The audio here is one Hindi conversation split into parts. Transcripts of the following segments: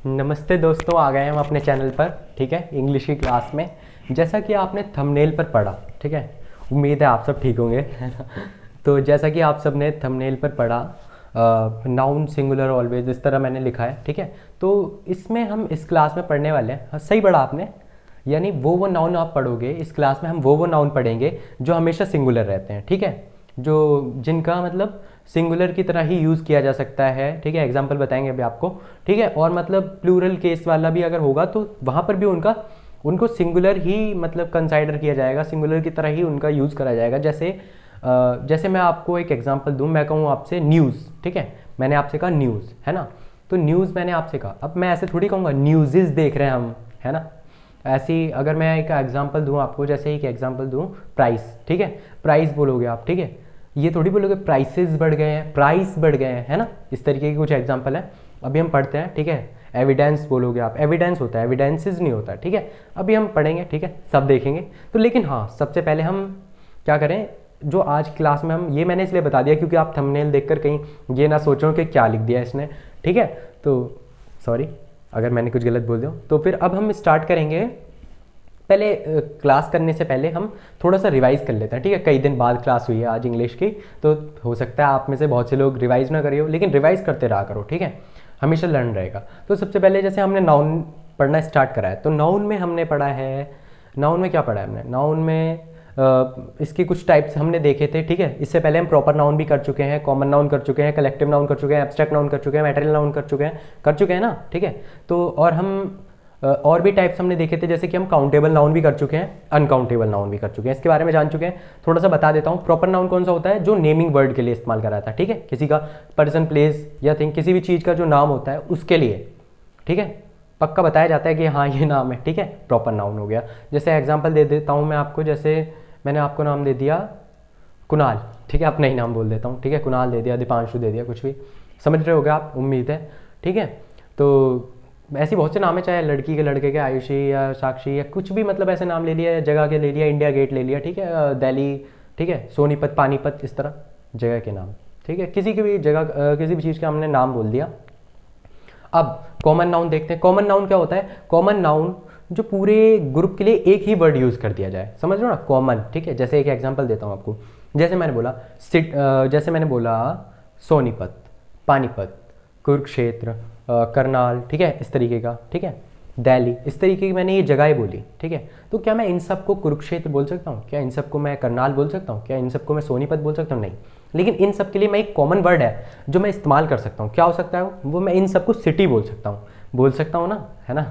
नमस्ते दोस्तों, आ गए हम अपने चैनल पर। ठीक है, इंग्लिश की क्लास में। जैसा कि आपने थंबनेल पर पढ़ा, ठीक है, उम्मीद है आप सब ठीक होंगे, है ना। तो जैसा कि आप सब ने थंबनेल पर पढ़ा, नाउन सिंगुलर ऑलवेज इस तरह मैंने लिखा है, ठीक है। तो इसमें हम इस क्लास में पढ़ने वाले हैं, हाँ, सही पढ़ा आपने। यानी वो नाउन आप पढ़ोगे इस क्लास में, हम वो नाउन पढ़ेंगे जो हमेशा सिंगुलर रहते हैं, ठीक है, जो जिनका मतलब सिंगुलर की तरह ही यूज़ किया जा सकता है, ठीक है। एग्जांपल बताएंगे अभी आपको, ठीक है। और मतलब प्लूरल केस वाला भी अगर होगा तो वहाँ पर भी उनको सिंगुलर ही मतलब कंसाइडर किया जाएगा, सिंगुलर की तरह ही उनका यूज़ करा जाएगा। जैसे मैं आपको एक एग्जांपल दूं, मैं कहूँ आपसे न्यूज़, ठीक है, मैंने आपसे कहा न्यूज़, है ना। तो न्यूज़ मैंने आपसे कहा, अब मैं ऐसे थोड़ी कहूँगा न्यूज़ देख रहे हैं हम, है ना। ऐसी अगर मैं एक एग्जांपल दूं आपको, जैसे एक एग्जांपल दूं प्राइस, ठीक है, प्राइस बोलोगे आप, ठीक है। ये थोड़ी बोलोगे प्राइसेस बढ़ गए हैं, प्राइस बढ़ गए हैं, है ना। इस तरीके के कुछ एग्जांपल है। अभी हम पढ़ते हैं, ठीक है। एविडेंस बोलोगे आप, एविडेंस होता है, एविडेंसेस नहीं होता, ठीक है। अभी हम पढ़ेंगे, ठीक है, सब देखेंगे। तो लेकिन हाँ, सबसे पहले हम क्या करें, जो आज क्लास में हम, ये मैंने इसलिए बता दिया क्योंकि आप थंबनेल देखकर कहीं ये ना सोचो कि क्या लिख दिया इसने, ठीक है। तो सॉरी अगर मैंने कुछ गलत बोल दिया। तो फिर अब हम स्टार्ट करेंगे। पहले क्लास करने से पहले हम थोड़ा सा रिवाइज कर लेते हैं, ठीक है। कई दिन बाद क्लास हुई है आज इंग्लिश की, तो हो सकता है आप में से बहुत से लोग रिवाइज ना करिए हो, लेकिन रिवाइज करते रहा करो, ठीक है, हमेशा लर्न रहेगा। तो सबसे पहले जैसे हमने नाउन पढ़ना स्टार्ट करा है, तो नाउन में हमने पढ़ा है, नाउन में क्या पढ़ा है हमने, नाउन में इसके कुछ टाइप्स हमने देखे थे, ठीक है। इससे पहले हम प्रॉपर नाउन भी कर चुके हैं, कॉमन नाउन कर चुके हैं, कलेक्टिव नाउन कर चुके हैं, एब्स्ट्रैक्ट नाउन कर चुके हैं, मैटेरियल नाउन कर चुके हैं ना, ठीक है। तो और हम और भी टाइप्स हमने देखे थे, जैसे कि हम काउंटेबल नाउन भी कर चुके हैं, अनकाउंटेबल नाउन भी कर चुके हैं, इसके बारे में जान चुके हैं। थोड़ा सा बता देता हूँ, प्रॉपर नाउन कौन सा होता है, जो नेमिंग वर्ड के लिए इस्तेमाल करा था, ठीक है, किसी का पर्सन, प्लेस या थिंग, किसी भी चीज़ का जो नाम होता है उसके लिए, ठीक है, पक्का बताया जाता है कि हाँ ये नाम है, ठीक है, प्रॉपर नाउन हो गया। जैसे एग्जाम्पल दे देता हूँ मैं आपको, जैसे मैंने आपको नाम दे दिया कुणाल, ठीक है, अपना ही नाम बोल देता हूँ, ठीक है, कुणाल दे दिया, दीपांशु दे दिया, कुछ भी समझ रहे होगे आप, उम्मीद है, ठीक है। तो ऐसी बहुत से नाम है, चाहे लड़की के लड़के के आयुषी या साक्षी या कुछ भी, मतलब ऐसे नाम ले लिया, जगह के ले लिया, इंडिया गेट ले लिया, ठीक है, दिल्ली, ठीक है, सोनीपत, पानीपत, इस तरह जगह के नाम, ठीक है, किसी की भी जगह किसी भी चीज़ का हमने नाम बोल दिया। अब कॉमन नाउन देखते हैं। कॉमन नाउन क्या होता है, कॉमन नाउन जो पूरे ग्रुप के लिए एक ही वर्ड यूज़ कर दिया जाए, समझ लो ना, कॉमन, ठीक है। जैसे एक एग्जांपल देता हूँ आपको, जैसे मैंने बोला जैसे मैंने बोला सोनीपत, पानीपत, कुरुक्षेत्र, करनाल, ठीक है, इस तरीके का, ठीक है, दिल्ली, इस तरीके की मैंने ये जगहें बोली, ठीक है। तो क्या मैं इन सबको कुरुक्षेत्र बोल सकता हूँ, क्या इन सबको मैं करनाल बोल सकता हूँ, क्या इन सबको मैं सोनीपत बोल सकता हूँ, नहीं। लेकिन इन सब के लिए मैं एक कॉमन वर्ड है जो मैं इस्तेमाल कर सकता हूँ, क्या हो सकता है वो मैं इन सबको सिटी बोल सकता हूँ ना, है ना।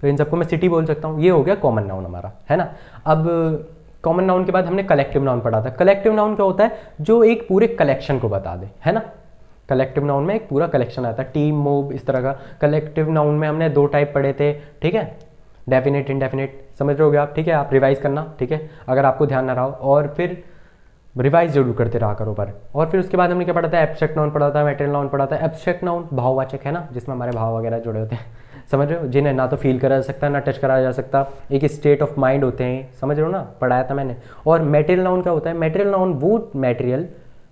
तो इन सबको मैं सिटी बोल सकता हूँ, ये हो गया कॉमन नाउन हमारा, है ना। अब कॉमन नाउन के बाद हमने कलेक्टिव नाउन पढ़ा था। कलेक्टिव नाउन क्या होता है, जो एक पूरे कलेक्शन को बता दे, है ना। कलेक्टिव नाउन में एक पूरा कलेक्शन आता है, टीम, मोब, इस तरह का। कलेक्टिव नाउन में हमने दो टाइप पढ़े थे, ठीक है, डेफिनेट, इनडेफिनेट, समझ रहे होगे आप, ठीक है। आप रिवाइज करना, ठीक है, अगर आपको ध्यान ना रहा हो, और फिर रिवाइज जरूर करते रहा करो पर। और फिर उसके बाद हमने क्या पढ़ा था, एब्स्ट्रैक्ट नाउन पढ़ा था, मैटेरियल नाउन पढ़ा था। एब्स्ट्रैक्ट नाउन भाववाचक है ना, जिसमें हमारे भाव वगैरह जुड़े होते हैं, समझ रहे हो, जिन्हें ना तो फील करा जा सकता, ना टच करा जा सकता, एक स्टेट ऑफ माइंड होते हैं, समझ रहे हो ना, पढ़ाया था मैंने। और मैटेरियल नाउन क्या होता है, मैटेरियल नाउन वो मैटेरियल,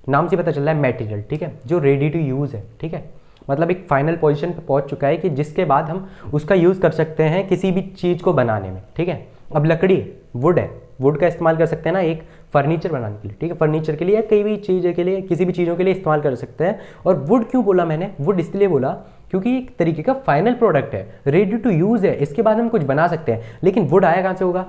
नाम से पता चल रहा है मैटेरियल, ठीक है, जो रेडी टू यूज़ है, ठीक है, मतलब एक फाइनल पोजीशन पे पहुंच चुका है कि जिसके बाद हम उसका यूज़ कर सकते हैं किसी भी चीज़ को बनाने में, ठीक है। अब लकड़ी, वुड है, वुड का इस्तेमाल कर सकते हैं ना एक फर्नीचर बनाने के लिए, ठीक है, फर्नीचर के लिए या कई भी चीज़ के लिए, किसी भी चीज़ों के लिए इस्तेमाल कर सकते हैं। और वुड क्यों बोला मैंने, वुड इसलिए बोला क्योंकि एक तरीके का फाइनल प्रोडक्ट है, रेडी टू यूज़ है, इसके बाद हम कुछ बना सकते हैं। लेकिन वुड आया कहाँ से होगा,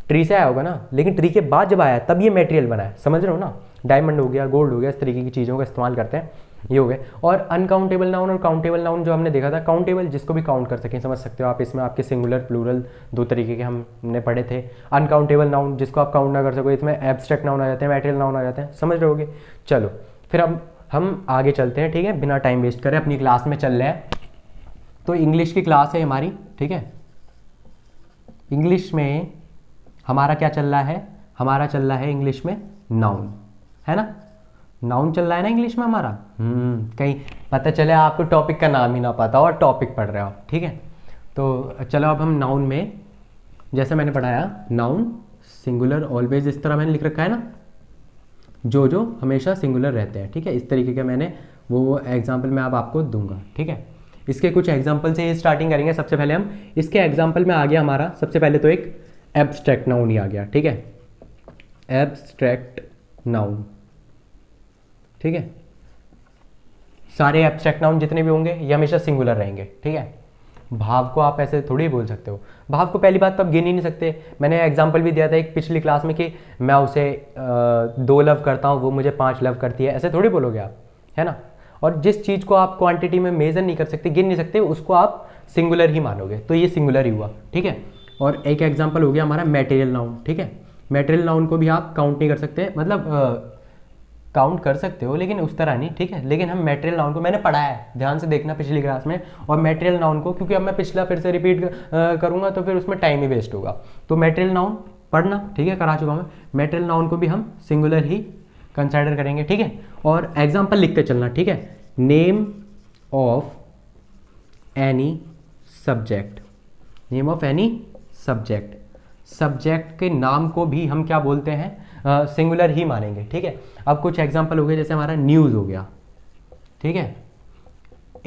ट्री से आया होगा ना, लेकिन ट्री के बाद जब आया तब ये मटेरियल बना है, समझ रहे हो ना। डायमंड हो गया, गोल्ड हो गया, इस तरीके की चीज़ों का इस्तेमाल करते हैं, ये हो गए। और अनकाउंटेबल नाउन और काउंटेबल नाउन जो हमने देखा था, काउंटेबल जिसको भी काउंट कर सकें, समझ सकते हो आप, इसमें आपके सिंगुलर प्लूरल दो तरीके के हमने पढ़े थे। अनकाउंटेबल नाउन जिसको आप काउंट ना कर सको, इसमें एब्स्ट्रैक्ट नाउन आ जाते हैं, मैटेरियल नाउन आ जाते हैं, समझ रहे होगे। चलो फिर अब हम आगे चलते हैं, ठीक है, बिना टाइम वेस्ट करें, अपनी क्लास में चल रहे हैं। तो इंग्लिश की क्लास है हमारी, ठीक है। इंग्लिश में हमारा क्या चल रहा है, हमारा चल रहा है इंग्लिश में नाउन, है ना, नाउन चल रहा है ना इंग्लिश में हमारा। कहीं पता चले आपको टॉपिक का नाम ही ना पता और टॉपिक पढ़ रहे हो, ठीक है। तो चलो अब हम नाउन में, जैसे मैंने पढ़ाया, नाउन सिंगुलर ऑलवेज, इस तरह मैंने लिख रखा है ना, जो हमेशा सिंगुलर रहते हैं, ठीक है, इस तरीके के मैंने वो एग्जाम्पल मैं अब आपको दूंगा, ठीक है। इसके कुछ एग्जाम्पल से स्टार्टिंग करेंगे। सबसे पहले हम इसके एग्जाम्पल में आ गया हमारा, सबसे पहले तो एक एब्स्ट्रैक्ट नाउन ही आ गया, ठीक है, एब्स्ट्रैक्ट नाउन, ठीक है। सारे एब्स्ट्रैक्ट नाउन जितने भी होंगे ये हमेशा सिंगुलर रहेंगे, ठीक है। भाव को आप ऐसे थोड़ी बोल सकते हो, भाव को पहली बात तो आप गिन ही नहीं सकते। मैंने एग्जाम्पल भी दिया था एक पिछली क्लास में कि मैं उसे 2 लव करता हूँ, वो मुझे 5 लव करती है, ऐसे थोड़ी बोलोगे आप, है ना। और जिस चीज़ को आप क्वांटिटी में मेजर नहीं कर सकते, गिन नहीं सकते, उसको आप सिंगुलर ही मानोगे, तो ये सिंगुलर ही हुआ, ठीक है। और एक एग्जाम्पल हो गया हमारा मटेरियल नाउन, ठीक है। मटेरियल नाउन को भी आप काउंट नहीं कर सकते, मतलब काउंट कर सकते हो लेकिन उस तरह नहीं, ठीक है। लेकिन हम मटेरियल नाउन को, मैंने पढ़ा है, ध्यान से देखना पिछली क्लास में, और मटेरियल नाउन को, क्योंकि अब मैं पिछला फिर से रिपीट करूंगा तो फिर उसमें टाइम ही वेस्ट होगा, तो मटेरियल नाउन पढ़ना, ठीक है, करा चुका हूँ। मटेरियल नाउन को भी हम सिंगुलर ही कंसिडर करेंगे, ठीक है। और एग्जाम्पल लिख के चलना, ठीक है। Name of any subject, name of any subject, subject के नाम को भी हम क्या बोलते हैं, सिंगुलर ही मानेंगे, ठीक है। अब कुछ एग्जांपल हो गए, जैसे हमारा न्यूज़ हो गया, ठीक है,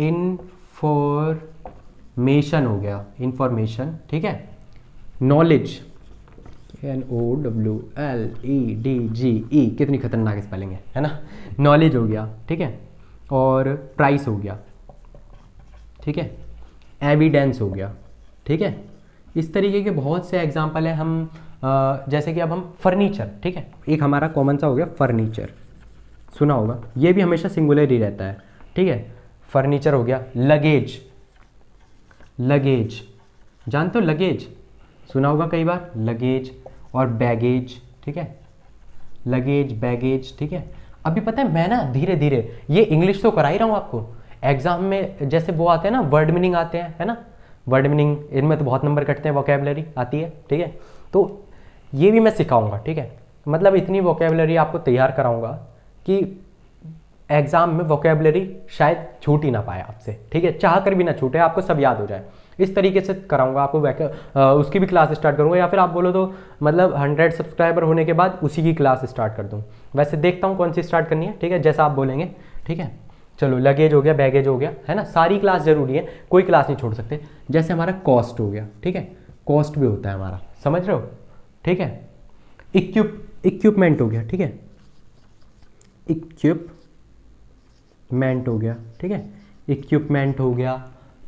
इन्फॉर्मेशन हो गया, इंफॉर्मेशन, ठीक है। नॉलेज, NOWLEDGE, कितनी खतरनाक स्पेलिंग है ना। नॉलेज हो गया, ठीक है। और प्राइस हो गया, ठीक है। एविडेंस हो गया, ठीक है। इस तरीके के बहुत से एग्जाम्पल हैं। हम जैसे कि अब हम फर्नीचर, ठीक है, एक हमारा कॉमन सा हो गया फर्नीचर, सुना होगा, ये भी हमेशा सिंगुलर ही रहता है, ठीक है। फर्नीचर हो गया। लगेज, लगेज जानते हो, लगेज सुना होगा कई बार, लगेज। और बैगेज, ठीक है, लगेज, बैगेज, ठीक है। अभी पता है मैं ना धीरे धीरे ये इंग्लिश तो करा ही रहा हूँ आपको, एग्जाम में जैसे वो आते हैं ना वर्ड मीनिंग आते हैं, है ना, वर्ड मीनिंग, इनमें तो बहुत नंबर कटते हैं, वोकेबलरी आती है, ठीक है। तो ये भी मैं सिखाऊंगा, ठीक है, मतलब इतनी वोकेबलरी आपको तैयार कराऊंगा कि एग्जाम में वोकेबलरी शायद छूट ही ना पाए आपसे, ठीक है, चाह कर भी ना छूटे, आपको सब याद हो जाए। इस तरीके से कराऊंगा आपको, उसकी भी क्लास स्टार्ट करूंगा, या फिर आप बोलो तो मतलब 100 सब्सक्राइबर होने के बाद उसी की क्लास स्टार्ट कर दूँ। वैसे देखता हूँ कौन सी स्टार्ट करनी है, ठीक है, जैसा आप बोलेंगे, ठीक है। चलो, लगेज हो गया, बैगेज हो गया, है ना, सारी क्लास जरूरी है, कोई क्लास नहीं छोड़ सकते। जैसे हमारा कॉस्ट हो गया, ठीक है, कॉस्ट भी होता है हमारा, समझ रहे हो, ठीक है। इक्विपमेंट हो गया, ठीक है, इक्विपमेंट हो गया, ठीक है, इक्विपमेंट हो गया,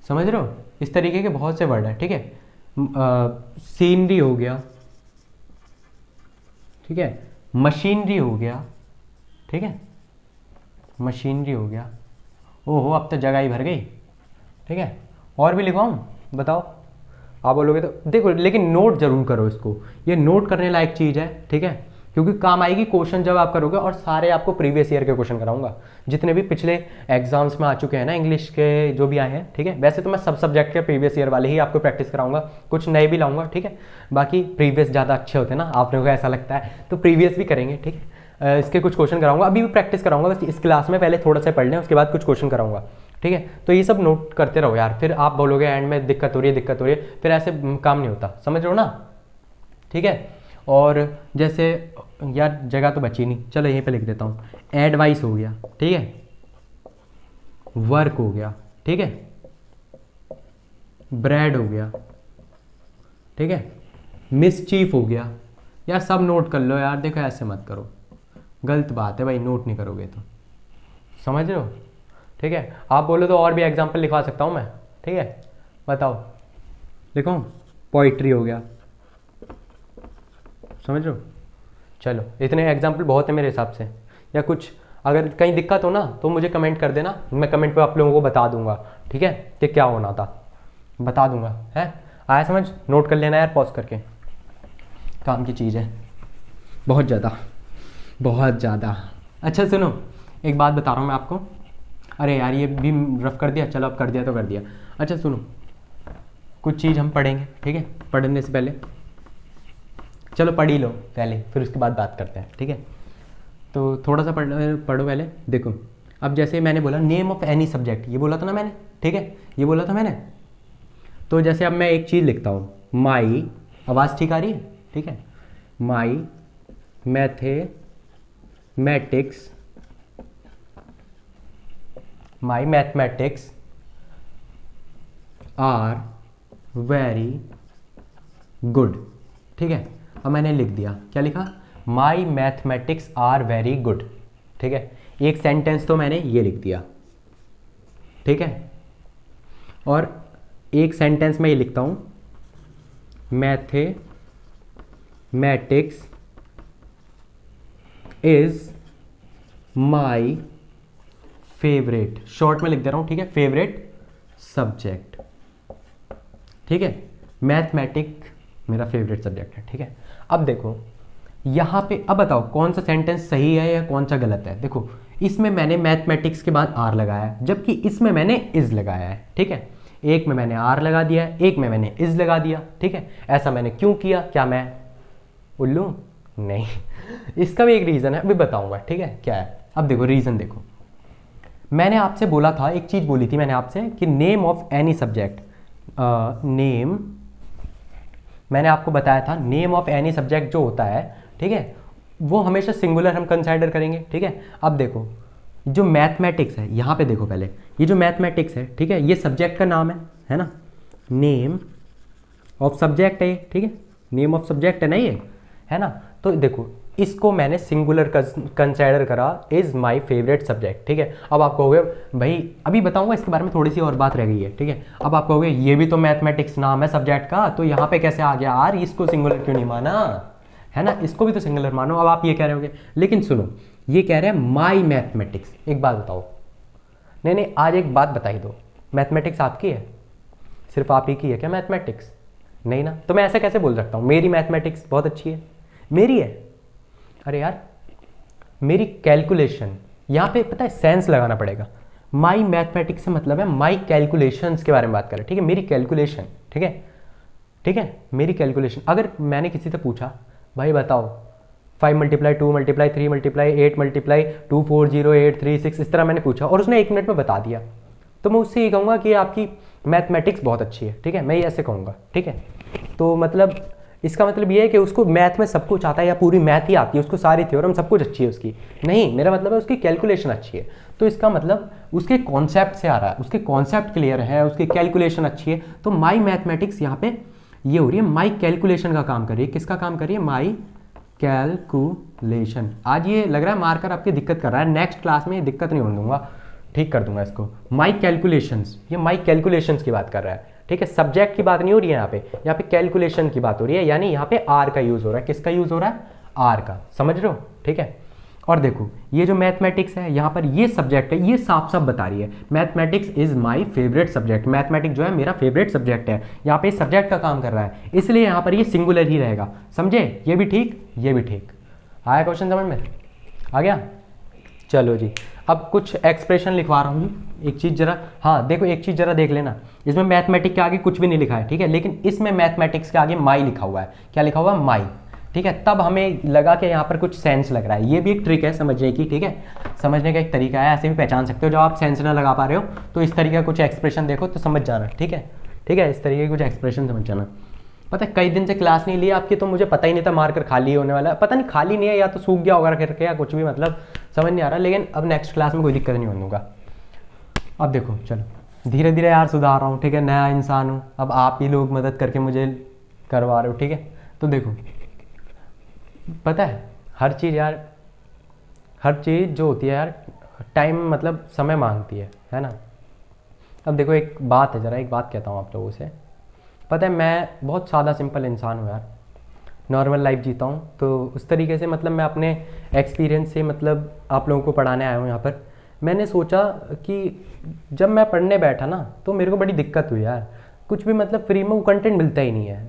समझ रहे हो। इस तरीके के बहुत से वर्ड हैं, ठीक है। सीनरी हो गया, ठीक है, मशीनरी हो गया, ठीक है, मशीनरी हो गया। ओहो, अब तो जगह ही भर गई, ठीक है। और भी लिखवाऊँ, बताओ, आप बोलोगे तो देखो, लेकिन नोट जरूर करो इसको, ये नोट करने लायक चीज़ है, ठीक है, क्योंकि काम आएगी क्वेश्चन जब आप करोगे। और सारे आपको प्रीवियस ईयर के क्वेश्चन कराऊंगा, जितने भी पिछले एग्जाम्स में आ चुके हैं ना, इंग्लिश के जो भी आए हैं, ठीक है। वैसे तो मैं सब सब्जेक्ट के प्रीवियस ईयर वाले ही आपको प्रैक्टिस कराऊंगा, कुछ नए भी लाऊंगा, ठीक है। बाकी प्रीवियस ज़्यादा अच्छे होते हैं ना, आप लोगों को ऐसा लगता है, तो प्रीवियस भी करेंगे, ठीक है। इसके कुछ क्वेश्चन कराऊंगा, अभी भी प्रैक्टिस कराऊंगा, बस इस क्लास में पहले थोड़ा सा पढ़ लें, उसके बाद कुछ क्वेश्चन कराऊंगा, ठीक है। तो ये सब नोट करते रहो यार, फिर आप बोलोगे एंड में दिक्कत हो रही है, दिक्कत हो रही है, फिर ऐसे काम नहीं होता, समझ रहे हो ना, ठीक है। और जैसे यार जगह तो बची नहीं, चलो यहीं पे लिख देता हूँ। एडवाइस हो गया, ठीक है, वर्क हो गया, ठीक है, ब्रेड हो गया, ठीक है, मिसचीफ हो गया। यार सब नोट कर लो यार, देखो ऐसे मत करो, गलत बात है भाई, नोट नहीं करोगे तो, समझ रहे हो, ठीक है। आप बोलो तो और भी एग्जाम्पल लिखवा सकता हूँ मैं, ठीक है, बताओ, लिखो। पोइट्री हो गया, समझ रहे हो। चलो, इतने एग्जाम्पल बहुत है मेरे हिसाब से। या कुछ अगर कहीं दिक्कत हो ना तो मुझे कमेंट कर देना, मैं कमेंट पे आप लोगों को बता दूंगा, ठीक है, कि क्या होना था, बता दूंगा, है आया समझ। नोट कर लेना यार पॉज करके, काम की चीज़ है, बहुत ज़्यादा, बहुत ज़्यादा। अच्छा सुनो, एक बात बता रहा हूँ मैं आपको, अरे यार ये भी रफ कर दिया, चलो अब कर दिया तो कर दिया। अच्छा सुनो, कुछ चीज़ हम पढ़ेंगे, ठीक है, पढ़ने से पहले चलो पढ़ ही लो पहले, फिर उसके बाद बात करते हैं, ठीक है। तो थोड़ा सा पढ़ो पहले, देखो। अब जैसे मैंने बोला नेम ऑफ एनी सब्जेक्ट, ये बोला था ना मैंने, ठीक है, ये बोला था मैंने। तो जैसे अब मैं एक चीज़ लिखता हूँ, माई, आवाज़ ठीक आ रही है, ठीक है, माई मैथमेटिक्स आर वेरी गुड। ठीक है, अब मैंने लिख दिया, क्या लिखा, माई मैथमेटिक्स आर वेरी गुड। ठीक है, एक सेंटेंस तो मैंने ये लिख दिया। ठीक है, और एक सेंटेंस में ये लिखता हूँ, mathematics is my favourite, short में लिख दे रहा हूँ, ठीक है, फेवरेट सब्जेक्ट। ठीक है, मैथमेटिक्स मेरा फेवरेट सब्जेक्ट है। ठीक है, अब देखो यहाँ पे, अब बताओ कौन सा सेंटेंस सही है या कौन सा गलत है। देखो इसमें मैंने मैथमेटिक्स के बाद आर लगाया है, जबकि इसमें मैंने इज लगाया है। ठीक है, एक में मैंने आर लगा दिया है, एक में मैंने इज लगा दिया। ठीक है, ऐसा मैंने क्यों किया, क्या मैं उल्लू? नहीं इसका भी एक रीज़न है, अभी बताऊंगा। ठीक है, क्या है, अब देखो रीज़न देखो, मैंने आपसे बोला था, एक चीज़ बोली थी मैंने आपसे कि name of any subject, name, मैंने आपको बताया था नेम ऑफ एनी सब्जेक्ट जो होता है, ठीक है, वो हमेशा सिंगुलर हम कंसिडर करेंगे। ठीक है, अब देखो जो मैथमेटिक्स है, यहाँ पे देखो पहले, ये जो मैथमेटिक्स है, ठीक है, ये सब्जेक्ट का नाम है ना, नेम ऑफ सब्जेक्ट है, ठीक है, नेम ऑफ सब्जेक्ट है ना ये, है ना। तो देखो इसको मैंने सिंगुलर कंसिडर करा, इज़ माय फेवरेट सब्जेक्ट। ठीक है, अब आप कहोगे भाई, अभी बताऊंगा इसके बारे में, थोड़ी सी और बात रह गई है। ठीक है, अब आप कहोगे ये भी तो मैथमेटिक्स नाम है सब्जेक्ट का, तो यहाँ पे कैसे आ गया आर, इसको सिंगुलर क्यों नहीं माना, है ना, इसको भी तो सिंगुलर मानो। अब आप ये कह रहे होगे, लेकिन सुनो, ये कह रहे हैं माई मैथमेटिक्स। एक बात बताओ, नहीं आज एक बात बताई दो, मैथमेटिक्स आपकी है, सिर्फ आप ही की है क्या मैथमेटिक्स? नहीं ना, तो मैं ऐसा कैसे बोल सकता हूँ मेरी मैथमेटिक्स बहुत अच्छी है, मेरी है? अरे यार, मेरी कैलकुलेशन, यहाँ पे पता है सेंस लगाना पड़ेगा। माई मैथमेटिक्स से मतलब है माई कैलकुलेशंस के बारे में बात करें। ठीक है, मेरी कैलकुलेशन, ठीक है, ठीक है, मेरी कैलकुलेशन। अगर मैंने किसी से पूछा भाई बताओ 5 × 2 × 3 × 8 × 2 4 0 8 3 6, इस तरह मैंने पूछा और उसने 1 मिनट में बता दिया, तो मैं उससे ये कहूँगा कि आपकी मैथमेटिक्स बहुत अच्छी है। ठीक है, मैं ये ऐसे कहूँगा। ठीक है, तो मतलब इसका मतलब ये है कि उसको मैथ में सब कुछ आता है या पूरी मैथ ही आती है, उसको सारी थ्योरम सब कुछ अच्छी है उसकी। नहीं, मेरा मतलब है उसकी कैलकुलेशन अच्छी है, तो इसका मतलब उसके कॉन्सेप्ट से आ रहा है, उसके कॉन्सेप्ट क्लियर है, उसकी कैलकुलेशन अच्छी है। तो माई मैथमेटिक्स यहाँ पे ये हो रही है, माई कैलकुलेशन का काम कर रही है। किसका काम कर रही है? माई कैलकुलेशन। आज ये लग रहा है मार्कर आपकी दिक्कत कर रहा है, नेक्स्ट क्लास में ये दिक्कत नहीं होने दूंगा, ठीक कर दूंगा इसको। माई कैलकुलेशंस, ये माई कैलकुलेशंस की बात कर रहा है। ठीक है, सब्जेक्ट की बात नहीं हो रही है यहाँ पे कैलकुलेशन की बात हो रही है, यानी यहाँ पे आर का यूज हो रहा है। किसका यूज हो रहा है? आर का, समझ रहे हो? ठीक है, और देखो ये जो मैथमेटिक्स है यहाँ पर ये सब्जेक्ट है, ये साफ साफ बता रही है mathematics is my favourite subject. Mathematics जो है मेरा फेवरेट सब्जेक्ट है, यहाँ पे सब्जेक्ट का काम कर रहा है, इसलिए यहाँ पर ये सिंगुलर ही रहेगा। समझे? ये भी ठीक, ये भी ठीक। आया क्वेश्चन समझ में? आ गया? चलो जी, अब कुछ एक्सप्रेशन लिखवा रहा हूँ, एक चीज़ जरा, हाँ देखो एक चीज़ जरा देख लेना, इसमें मैथमेटिक्स के आगे कुछ भी नहीं लिखा है, ठीक है, लेकिन इसमें मैथमेटिक्स के आगे माई लिखा हुआ है। क्या लिखा हुआ है? माई। ठीक है, तब हमें लगा कि यहाँ पर कुछ सेंस लग रहा है। ये भी एक ट्रिक है समझने की, ठीक है, समझने का एक तरीका है, ऐसे भी पहचान सकते हो। जब आप सेंस ना लगा पा रहे हो तो इस तरीके का कुछ एक्सप्रेशन देखो तो समझ जाना, ठीक है, ठीक है, इस तरीके के कुछ एक्सप्रेशन समझ जाना। पता है कई दिन से क्लास नहीं ली आपकी, तो मुझे पता ही नहीं था मार्कर खाली होने वाला है। पता नहीं खाली नहीं है या तो सूख गया होगा करके या कुछ भी, मतलब समझ नहीं आ रहा, लेकिन अब नेक्स्ट क्लास में कोई दिक्कत नहीं होने दूंगा। अब देखो चलो धीरे धीरे यार सुधार रहा हूँ, ठीक है, नया इंसान हूँ, अब आप ही लोग मदद करके मुझे करवा रहे हो, ठीक है। तो देखो पता है हर चीज़ यार, हर चीज़ जो होती है यार टाइम मतलब समय मांगती है ना। अब देखो एक बात है, ज़रा एक बात कहता हूँ आप लोगों से। पता है मैं बहुत सादा सिंपल इंसान हूँ यार, नॉर्मल लाइफ जीता हूँ, तो उस तरीके से मतलब मैं अपने एक्सपीरियंस से मतलब आप लोगों को पढ़ाने आया हूँ यहाँ पर। मैंने सोचा कि जब मैं पढ़ने बैठा ना तो मेरे को बड़ी दिक्कत हुई यार, कुछ भी मतलब फ्री में वो कंटेंट मिलता ही नहीं है।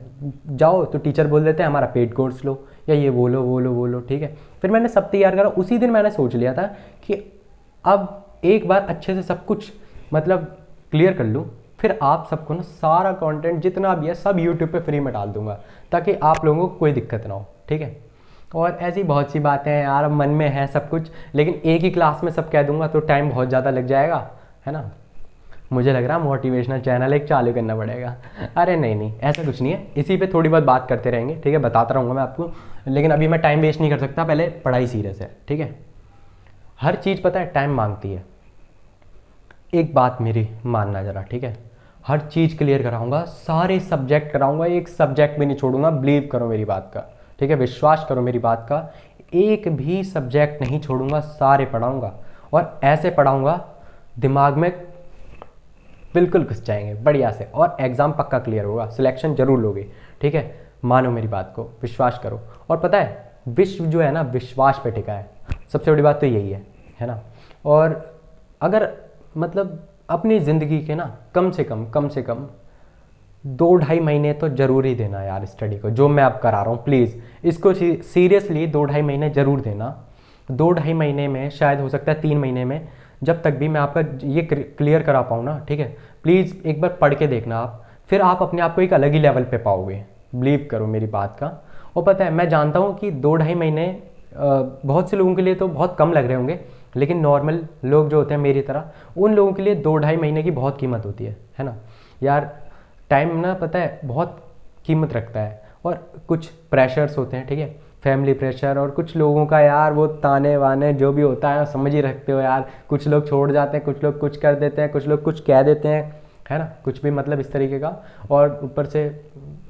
जाओ तो टीचर बोल देते हैं हमारा पेड कोर्स लो, या ये बोलो, ठीक है। फिर मैंने सब तैयार करा, उसी दिन मैंने सोच लिया था कि अब एक बार अच्छे से सब कुछ मतलब क्लियर कर लूँ, फिर आप सबको ना सारा कंटेंट जितना भी है सब यूट्यूब पे फ्री में डाल दूंगा, ताकि आप लोगों को कोई दिक्कत ना हो, ठीक है। और ऐसी बहुत सी बातें हैं यार, मन में है सब कुछ, लेकिन एक ही क्लास में सब कह दूंगा तो टाइम बहुत ज़्यादा लग जाएगा, है ना। मुझे लग रहा है मोटिवेशनल चैनल एक चालू करना पड़ेगा। अरे नहीं ऐसा कुछ नहीं है, इसी पे थोड़ी बहुत बात करते रहेंगे, ठीक है, बताता रहूँगा मैं आपको, लेकिन अभी मैं टाइम वेस्ट नहीं कर सकता, पहले पढ़ाई सीरियस है, ठीक है। हर चीज़ पता है टाइम मांगती है। एक बात मेरी मानना ज़रा, ठीक है, हर चीज़ क्लियर कराऊंगा, सारे सब्जेक्ट कराऊंगा, एक सब्जेक्ट भी नहीं छोड़ूंगा, बिलीव करो मेरी बात का, ठीक है, विश्वास करो मेरी बात का, एक भी सब्जेक्ट नहीं छोड़ूंगा, सारे पढ़ाऊंगा और ऐसे पढ़ाऊंगा दिमाग में बिल्कुल घुस जाएंगे बढ़िया से, और एग्ज़ाम पक्का क्लियर होगा, सिलेक्शन जरूर लोगे, ठीक है, मानो मेरी बात को, विश्वास करो। और पता है विश्व जो है ना विश्वास पे टिका है, सबसे बड़ी बात तो यही है ना। और अगर मतलब अपनी ज़िंदगी के ना कम से कम 2-2.5 महीने तो ज़रूर ही देना यार स्टडी को, जो मैं अब करा रहा हूँ, प्लीज़ इसको सीरियसली 2-2.5 महीने ज़रूर देना। 2-2.5 महीने में शायद हो सकता है 3 महीने में, जब तक भी मैं आपका ये क्लियर करा पाऊँ ना, ठीक है, प्लीज़ एक बार पढ़ के देखना आप, फिर आप अपने आप को एक अलग ही लेवल पे पाओगे, बिलीव करो मेरी बात का। और पता है मैं जानता हूँ कि 2-2.5 महीने बहुत से लोगों के लिए तो बहुत कम लग रहे होंगे, लेकिन नॉर्मल लोग जो होते हैं मेरी तरह, उन लोगों के लिए 2-2.5 महीने की बहुत कीमत होती है ना यार। टाइम ना पता है बहुत कीमत रखता है, और कुछ प्रेशर्स होते हैं, ठीक है, फैमिली प्रेशर, और कुछ लोगों का यार वो ताने वाने जो भी होता है समझ ही रखते हो यार, कुछ लोग छोड़ जाते हैं, कुछ लोग कुछ कर देते हैं, कुछ लोग कुछ कह देते हैं, है ना, कुछ भी मतलब इस तरीके का। और ऊपर से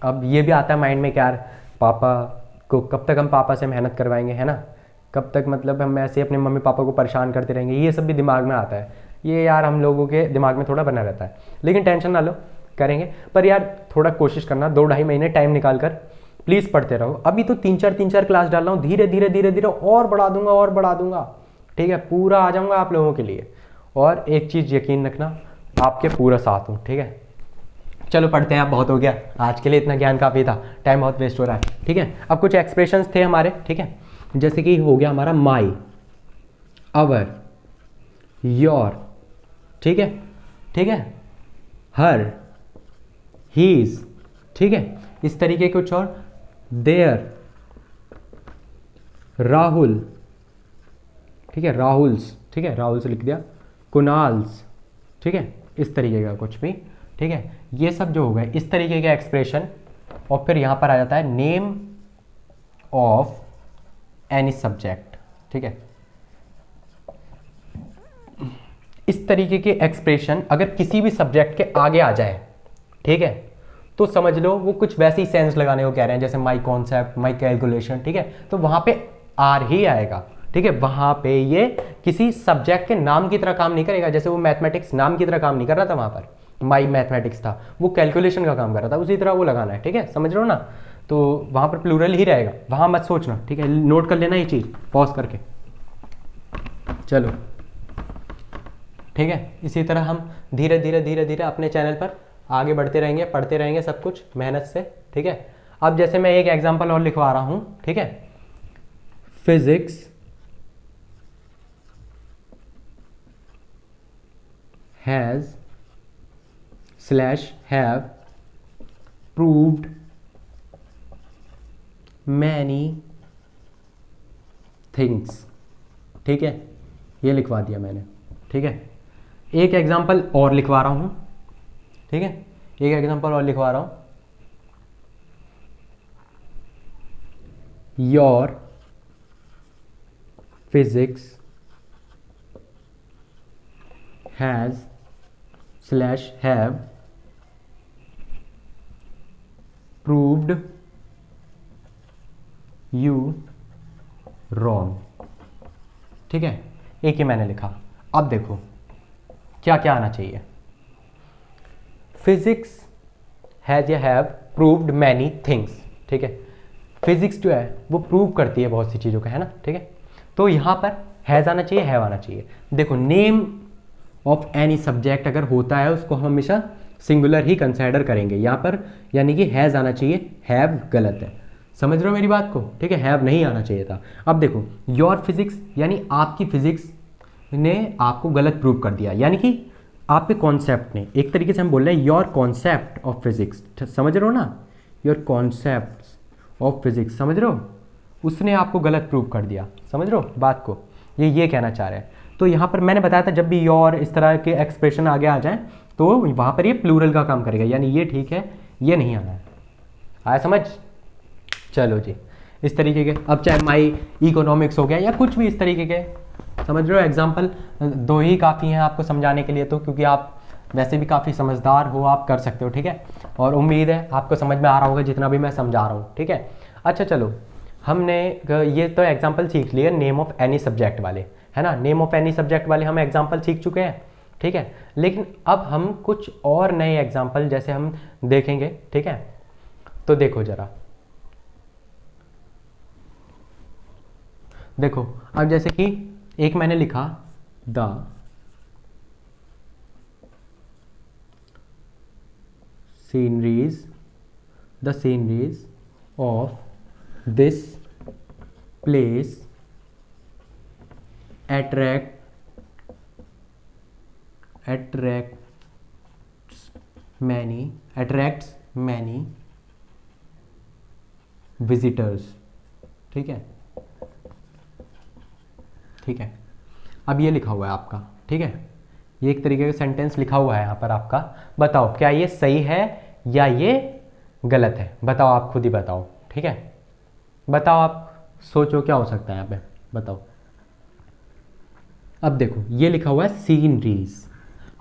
अब ये भी आता है माइंड में कि यार पापा को कब तक हम पापा से मेहनत करवाएंगे, है ना, कब तक मतलब हम ऐसे अपने मम्मी पापा को परेशान करते रहेंगे, ये सब भी दिमाग में आता है, ये यार हम लोगों के दिमाग में थोड़ा बना रहता है। लेकिन टेंशन ना लो, करेंगे, पर यार थोड़ा कोशिश करना, 2-2.5 महीने टाइम निकाल कर प्लीज़ पढ़ते रहो। अभी तो 3-4 क्लास डाल रहा हूँ, धीरे धीरे और बढ़ा दूंगा, ठीक है, पूरा आ जाऊँगा आप लोगों के लिए। और एक चीज़ यकीन रखना, आपके पूरा साथ हूँ, ठीक है। चलो पढ़ते हैं, अब बहुत हो गया आज के लिए, इतना ज्ञान काफ़ी था, टाइम बहुत वेस्ट हो रहा है, ठीक है। अब कुछ एक्सप्रेशंस थे हमारे, ठीक है, जैसे कि हो गया हमारा माई, अवर, योर, ठीक है, हर, हीज, ठीक है, इस तरीके कुछ और, देयर, राहुल, ठीक है, राहुल्स, ठीक है, राहुल से लिख दिया, कुणाल्स, ठीक है, इस तरीके का कुछ भी, ठीक है, ये सब जो हो गए इस तरीके के एक्सप्रेशन। और फिर यहां पर आ जाता है नेम ऑफ एनी सब्जेक्ट, ठीक है, इस तरीके के एक्सप्रेशन अगर किसी भी सब्जेक्ट के आगे आ जाए, ठीक है, तो समझ लो वो कुछ वैसे ही सेंस लगाने को कह रहे हैं, जैसे माई कॉन्सेप्ट, माई कैलकुलेशन, ठीक है, तो वहां पे आर ही आएगा, ठीक है, वहां पे ये किसी सब्जेक्ट के नाम की तरह काम नहीं करेगा, जैसे वो मैथमेटिक्स नाम की तरह काम नहीं कर रहा था, वहां पर माई मैथमेटिक्स था, वो कैलकुलेशन का काम कर रहा था, उसी तरह वो लगाना है, ठीक है, समझ रहे हो ना, तो वहां पर प्लूरल ही रहेगा, वहां मत सोचना, ठीक है, नोट कर लेना ये चीज पॉज करके। चलो ठीक है, इसी तरह हम धीरे धीरे अपने चैनल पर आगे बढ़ते रहेंगे, पढ़ते रहेंगे सब कुछ मेहनत से, ठीक है। अब जैसे मैं एक एग्जांपल और लिखवा रहा हूं, ठीक है, physics has / have proved many things, ठीक है, ये लिखवा दिया मैंने, ठीक है। एक एग्जांपल और लिखवा रहा हूं, ठीक है, एक एग्जांपल और लिखवा रहा हूं, your physics has / have proved you wrong, ठीक है, एक ही मैंने लिखा। अब देखो क्या क्या आना चाहिए, फिजिक्स हैज या हैव प्रूव्ड मैनी थिंग्स, ठीक है, फिजिक्स जो है वो प्रूव करती है बहुत सी चीज़ों का, है ना, ठीक है, तो यहाँ पर हैज़ आना चाहिए, हैव आना चाहिए। देखो नेम ऑफ एनी सब्जेक्ट अगर होता है उसको हम हमेशा सिंगुलर ही कंसिडर करेंगे यहाँ पर, यानी कि हैज़ आना चाहिए, हैव गलत है, समझ रहे हो मेरी बात को, ठीक है, हैव नहीं आना चाहिए था। अब देखो योर फिजिक्स यानी आपकी फिजिक्स ने आपको गलत प्रूव कर दिया, यानी कि आपके कॉन्सेप्ट ने, एक तरीके से हम बोल रहे हैं योर कॉन्सेप्ट ऑफ फिजिक्स, समझ रहे हो ना, योर कॉन्सेप्ट ऑफ फिजिक्स, समझ रहे हो, उसने आपको गलत प्रूव कर दिया, समझ रहे हो बात को, ये कहना चाह रहे हैं। तो यहाँ पर मैंने बताया था जब भी योर इस तरह के एक्सप्रेशन आगे आ जाए तो वहाँ पर ये प्लूरल का काम करेगा, यानी ये ठीक है, ये नहीं आना है, आया समझ। चलो जी, इस तरीके के, अब चाहे माई इकोनॉमिक्स हो गया या कुछ भी इस तरीके के, समझ रहे हो, एग्जाम्पल 2 ही काफ़ी हैं आपको समझाने के लिए, तो क्योंकि आप वैसे भी काफ़ी समझदार हो आप, कर सकते हो, ठीक है। और उम्मीद है आपको समझ में आ रहा होगा जितना भी मैं समझा रहा हूँ, ठीक है। अच्छा चलो, हमने ये तो एग्जाम्पल सीख लिए नेम ऑफ एनी सब्जेक्ट वाले, है ना। नेम ऑफ एनी सब्जेक्ट वाले हम एग्जाम्पल सीख चुके हैं, ठीक है। लेकिन अब हम कुछ और नए एग्जाम्पल जैसे हम देखेंगे, ठीक है। तो देखो जरा, देखो अब जैसे कि एक मैंने लिखा the sceneries of this place attracts many visitors, ठीक है, ठीक है। अब ये लिखा हुआ है आपका, ठीक है, ये एक तरीके का सेंटेंस लिखा हुआ है यहाँ पर आपका। बताओ क्या ये सही है या ये गलत है, बताओ, आप खुद ही बताओ, ठीक है। बताओ, आप सोचो क्या हो सकता है यहाँ पे, बताओ। अब देखो ये लिखा हुआ है सीनरीज।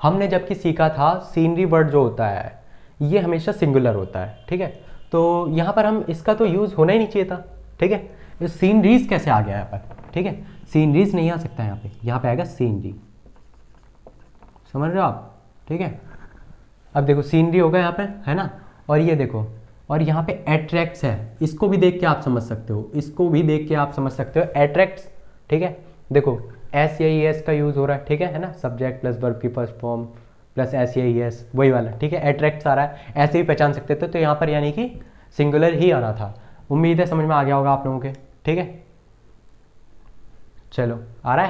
हमने जबकि सीखा था सीनरी वर्ड जो होता है ये हमेशा सिंगुलर होता है, ठीक है। तो यहाँ पर हम इसका तो यूज़ होना ही नहीं चाहिए था, ठीक है। सीनरीज कैसे आ गया यहाँ पर, ठीक है। सीनरीज नहीं आ सकता यहाँ पे आएगा सीनरी, समझ रहे हो आप, ठीक है। अब देखो सीनरी होगा यहाँ पे, है ना। और ये देखो, और यहाँ पे एट्रैक्ट्स है, इसको भी देख के आप समझ सकते हो, इसको भी देख के आप समझ सकते हो, एट्रैक्ट्स, ठीक है। देखो एस या ई एस का यूज़ हो रहा है, ठीक है ना। सब्जेक्ट प्लस वर्ब की फर्स्ट फॉर्म प्लस एस या ई एस, वही वाला, ठीक है। एट्रैक्ट्स आ रहा है, ऐसे भी पहचान सकते थे। तो यहाँ पर यानी कि सिंगुलर ही आना था। उम्मीद है समझ में आ गया होगा आप लोगों के, ठीक है। चलो आ रहा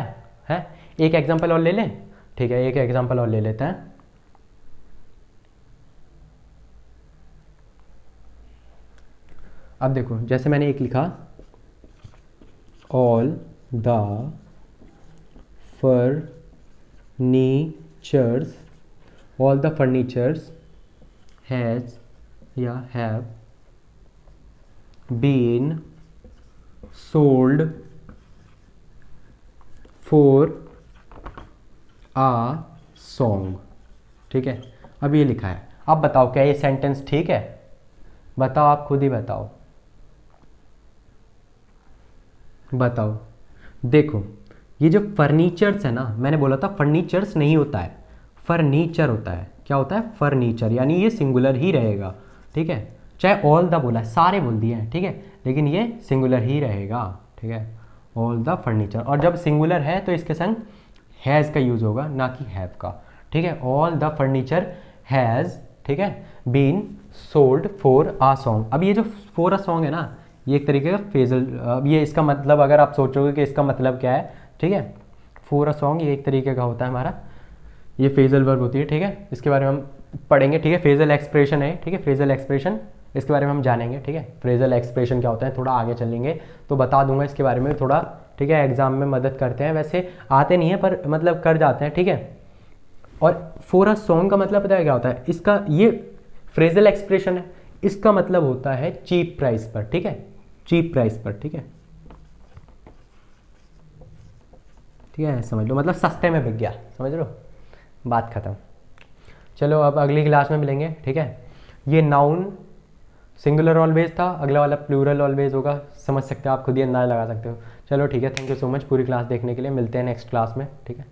है? एक एग्जाम्पल और ले लें, ठीक है, एक एग्जाम्पल और ले लेते हैं। अब देखो जैसे मैंने एक लिखा, ऑल द फर्नीचर्स हैज़ या have been sold for a song, ठीक है। अब ये लिखा है, अब बताओ क्या ये सेंटेंस ठीक है? बताओ, आप खुद ही बताओ, बताओ। देखो ये जो फर्नीचर्स है ना, मैंने बोला था फर्नीचर्स नहीं होता है, फर्नीचर होता है। क्या होता है? फर्नीचर, यानी ये सिंगुलर ही रहेगा, ठीक है। चाहे ऑल द बोला है, सारे बोल दिए हैं, ठीक है, लेकिन ये सिंगुलर ही रहेगा, ठीक है। ऑल द फर्नीचर, और जब सिंगुलर है तो इसके संग हैज़ का यूज़ होगा, ना कि हैव का, ठीक है। ऑल द फर्नीचर हैज़, ठीक है, been sold for a song. अब ये जो फॉर अ सॉन्ग है ना, ये एक तरीके का फेजल, अब ये इसका मतलब अगर आप सोचोगे कि इसका मतलब क्या है, ठीक है, फॉर अ सॉन्ग ये एक तरीके का होता है हमारा, ये फेजल वर्ब होती है, ठीक है। इसके बारे में हम पढ़ेंगे, ठीक है। फेजल एक्सप्रेशन है, ठीक है, फ्रेजल एक्सप्रेशन, इसके बारे में हम जानेंगे, ठीक है। फ्रेजल एक्सप्रेशन क्या होता है थोड़ा आगे चलेंगे तो बता दूंगा इसके बारे में थोड़ा, ठीक है। एग्जाम में मदद करते हैं, वैसे आते नहीं है पर मतलब कर जाते हैं, ठीक है। और फॉर अ सॉन्ग का मतलब पता है क्या होता है? इसका ये फ्रेजल एक्सप्रेशन है, इसका मतलब होता है चीप प्राइस पर, ठीक है, चीप प्राइस पर, ठीक है, ठीक है, समझ लो, मतलब सस्ते में बिक गया, समझ लो, बात खत्म। चलो अब अगली क्लास में मिलेंगे, ठीक है। ये नाउन सिंगुलर ऑलवेज था, अगला वाला प्लूरल ऑलवेज होगा, समझ सकते हो आप, खुद ही अंदाजा लगा सकते हो। चलो ठीक है, थैंक यू सो मच पूरी क्लास देखने के लिए, मिलते हैं नेक्स्ट क्लास में, ठीक है।